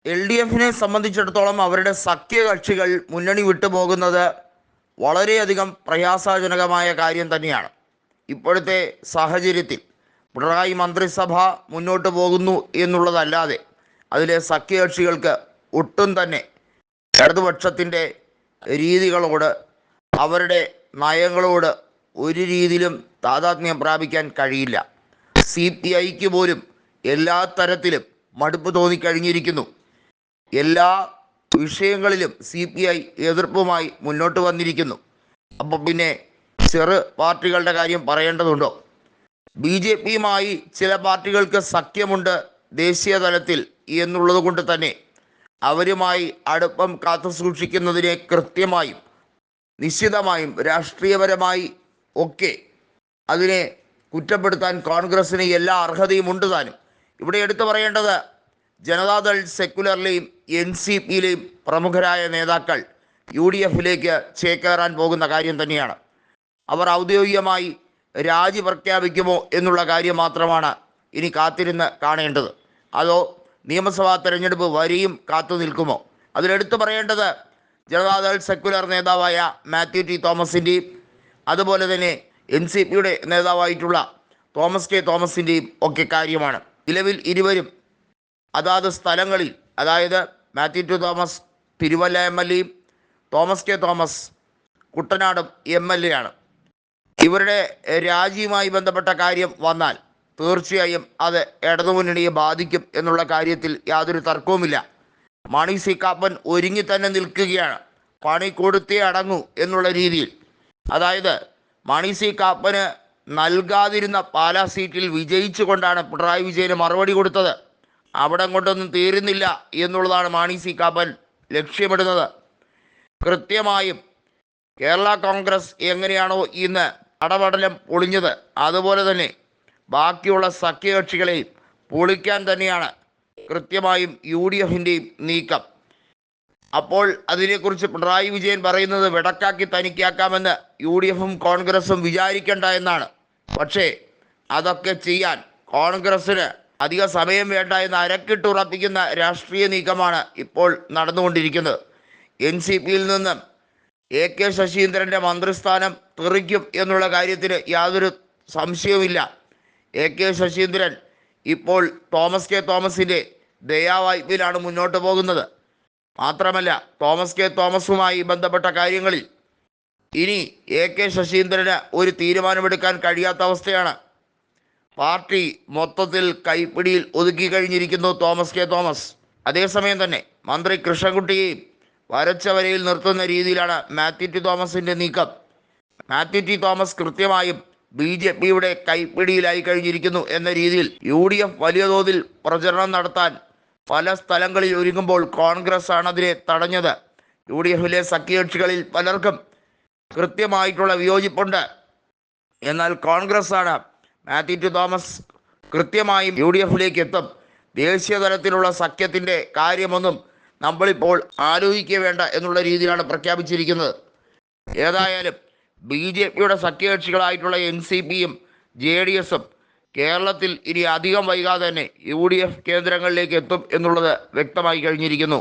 L D എഫിനെ സംബന്ധിച്ചിടത്തോളം അവരുടെ സഖ്യകക്ഷികൾ മുന്നണി വിട്ടുപോകുന്നത് വളരെയധികം പ്രയാസജനകമായ കാര്യം തന്നെയാണ്. ഇപ്പോഴത്തെ സാഹചര്യത്തിൽ പിണറായി മന്ത്രിസഭ മുന്നോട്ട് പോകുന്നു എന്നുള്ളതല്ലാതെ അതിലെ സഖ്യകക്ഷികൾക്ക് ഒട്ടും തന്നെ ഇടതുപക്ഷത്തിൻ്റെ രീതികളോട്, അവരുടെ നയങ്ങളോട് ഒരു രീതിയിലും താതാത്മ്യം പ്രാപിക്കാൻ കഴിയില്ല. CPIക്ക് പോലും എല്ലാ തരത്തിലും മടുപ്പ് തോന്നിക്കഴിഞ്ഞിരിക്കുന്നു. എല്ലാ വിഷയങ്ങളിലും CPI എതിർപ്പുമായി മുന്നോട്ട് വന്നിരിക്കുന്നു. അപ്പോൾ പിന്നെ ചെറു പാർട്ടികളുടെ കാര്യം പറയേണ്ടതുണ്ടോ? BJPയുമായി ചില പാർട്ടികൾക്ക് സഖ്യമുണ്ട് ദേശീയ തലത്തിൽ എന്നുള്ളത് കൊണ്ട് തന്നെ അവരുമായി അടുപ്പം കാത്തു സൂക്ഷിക്കുന്നതിനെ കൃത്യമായും നിശ്ചിതമായും രാഷ്ട്രീയപരമായി ഒക്കെ അതിനെ കുറ്റപ്പെടുത്താൻ കോൺഗ്രസ്സിന് എല്ലാ അർഹതയും ഉണ്ട് താനും. ഇവിടെ എടുത്തു പറയേണ്ടത് ജനതാദൾ സെക്കുലറിലെയും NCPയിലെയും പ്രമുഖരായ നേതാക്കൾ UDFിലേക്ക് ചേക്കേറാൻ പോകുന്ന കാര്യം തന്നെയാണ്. അവർ ഔദ്യോഗികമായി രാജി പ്രഖ്യാപിക്കുമോ എന്നുള്ള കാര്യം മാത്രമാണ് ഇനി കാത്തിരുന്ന് കാണേണ്ടത്. അതോ നിയമസഭാ തെരഞ്ഞെടുപ്പ് വരെയും കാത്തു നിൽക്കുമോ? അതിലെടുത്തു പറയേണ്ടത് ജനതാദൾ സെക്കുലർ നേതാവായ മാത്യു ടി തോമസിൻ്റെയും അതുപോലെ തന്നെ NCPയുടെ നേതാവായിട്ടുള്ള തോമസ് കെ തോമസിൻ്റെയും ഒക്കെ കാര്യമാണ്. നിലവിൽ ഇരുവരും അതാത് സ്ഥലങ്ങളിൽ, അതായത് മാത്യു ടി തോമസ് തിരുവല്ല MLAയും തോമസ് കെ തോമസ് കുട്ടനാടും MLA ആണ്. ഇവരുടെ രാജിയുമായി ബന്ധപ്പെട്ട കാര്യം വന്നാൽ തീർച്ചയായും അത് ഇടതുമുന്നണിയെ ബാധിക്കും എന്നുള്ള കാര്യത്തിൽ യാതൊരു തർക്കവുമില്ല. മാണി സി കാപ്പൻ ഒരുങ്ങി തന്നെ നിൽക്കുകയാണ്, പണി കൊടുത്തേ അടങ്ങൂ എന്നുള്ള രീതിയിൽ. അതായത് മാണി സി കാപ്പന് നൽകാതിരുന്ന പാലാ സീറ്റിൽ വിജയിച്ചു കൊണ്ടാണ് പിണറായി വിജയന് മറുപടി കൊടുത്തത്. അവിടെ കൊണ്ടൊന്നും തീരുന്നില്ല എന്നുള്ളതാണ് മാണി സി കാപ്പൻ ലക്ഷ്യമിടുന്നത്. കൃത്യമായും കേരള കോൺഗ്രസ് എങ്ങനെയാണോ ഇന്ന് അടപടലം പൊളിഞ്ഞത്, അതുപോലെ തന്നെ ബാക്കിയുള്ള സഖ്യകക്ഷികളെയും പൊളിക്കാൻ തന്നെയാണ് കൃത്യമായും UDFിൻ്റെയും നീക്കം. അപ്പോൾ അതിനെക്കുറിച്ച് പിണറായി വിജയൻ പറയുന്നത് വെടക്കാക്കി തനിക്കാക്കാമെന്ന് UDFും കോൺഗ്രസും വിചാരിക്കേണ്ട എന്നാണ്. പക്ഷേ അതൊക്കെ ചെയ്യാൻ കോൺഗ്രസ്സിന് അധിക സമയം വേണ്ട എന്ന് അരക്കിട്ടുറപ്പിക്കുന്ന രാഷ്ട്രീയ നീക്കമാണ് ഇപ്പോൾ നടന്നുകൊണ്ടിരിക്കുന്നത്. NCPയിൽ നിന്നും AK ശശീന്ദ്രൻ്റെ മന്ത്രിസ്ഥാനം തെറിക്കും എന്നുള്ള കാര്യത്തിന് യാതൊരു സംശയവുമില്ല. AK ശശീന്ദ്രൻ ഇപ്പോൾ തോമസ് കെ തോമസിൻ്റെ ദയാവായ്പിലാണ് മുന്നോട്ട് പോകുന്നത്. മാത്രമല്ല തോമസ് കെ തോമസുമായി ബന്ധപ്പെട്ട കാര്യങ്ങളിൽ ഇനി AK ശശീന്ദ്രന് ഒരു തീരുമാനമെടുക്കാൻ കഴിയാത്ത അവസ്ഥയാണ്. പാർട്ടി മൊത്തത്തിൽ കൈപ്പിടിയിൽ ഒതുക്കി കഴിഞ്ഞിരിക്കുന്നു തോമസ് കെ തോമസ്. അതേസമയം തന്നെ മന്ത്രി കൃഷ്ണൻകുട്ടിയെയും വരച്ച വരയിൽ നിർത്തുന്ന രീതിയിലാണ് മാത്യു ടി തോമസിൻ്റെ നീക്കം. മാത്യു ടി തോമസ് കൃത്യമായും BJPയുടെ കൈപ്പിടിയിലായി കഴിഞ്ഞിരിക്കുന്നു എന്ന രീതിയിൽ UDF വലിയ തോതിൽ പ്രചരണം നടത്താൻ പല സ്ഥലങ്ങളിൽ ഒരുങ്ങുമ്പോൾ കോൺഗ്രസ് ആണ് അതിനെ തടഞ്ഞത്. UDFിലെ സഖ്യകക്ഷികളിൽ പലർക്കും കൃത്യമായിട്ടുള്ള വിയോജിപ്പുണ്ട്. എന്നാൽ കോൺഗ്രസ് ആണ് മാത്യു ടി തോമസ് കൃത്യമായും UDFിലേക്ക് എത്തും, ദേശീയ തലത്തിലുള്ള സഖ്യത്തിൻ്റെ കാര്യമൊന്നും നമ്മളിപ്പോൾ ആലോചിക്കുക വേണ്ട എന്നുള്ള രീതിയിലാണ് പ്രഖ്യാപിച്ചിരിക്കുന്നത്. ഏതായാലും BJPയുടെ സഖ്യകക്ഷികളായിട്ടുള്ള NCPയും JDSും കേരളത്തിൽ ഇനി അധികം വൈകാതെ തന്നെ UDF കേന്ദ്രങ്ങളിലേക്ക് എത്തും എന്നുള്ളത് വ്യക്തമായി കഴിഞ്ഞിരിക്കുന്നു.